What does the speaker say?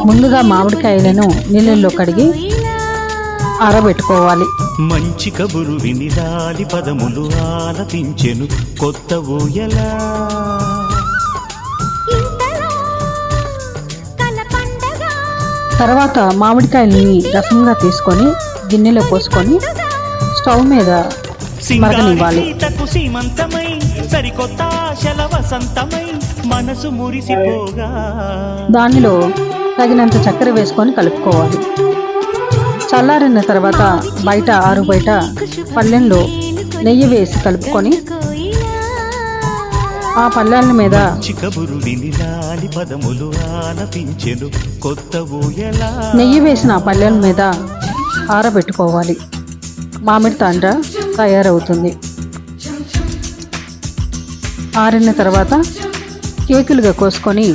ముందుగా మామిడికాయలను నీళ్ళల్లో కడిగి ఆరబెట్టుకోవాలి. మంచి కబురు వినిదాలి పదములు ఆలపించెను కొత్త ఊయల. తర్వాత మామిడికాయలని రసంగా తీసుకొని గిన్నెలో పోసుకొని స్టవ్ మీద మరగనివ్వాలి. సీమంతమై సరికొత్త ఆశల వసంతమై మనసు మురిసిపోగా దానిలో తగినంత చక్కెర వేసుకొని కలుపుకోవాలి. చల్లారిన తర్వాత ఆరు బయట పళ్ళెంలో నెయ్యి వేసి కలుపుకొని ఆ పళ్ళెల మీద నెయ్యి వేసిన పళ్ళెల మీద ఆరబెట్టుకోవాలి. మామిడి తాండ్ర తయారవుతుంది. ఆరిన తర్వాత కేకులుగా కోసుకొని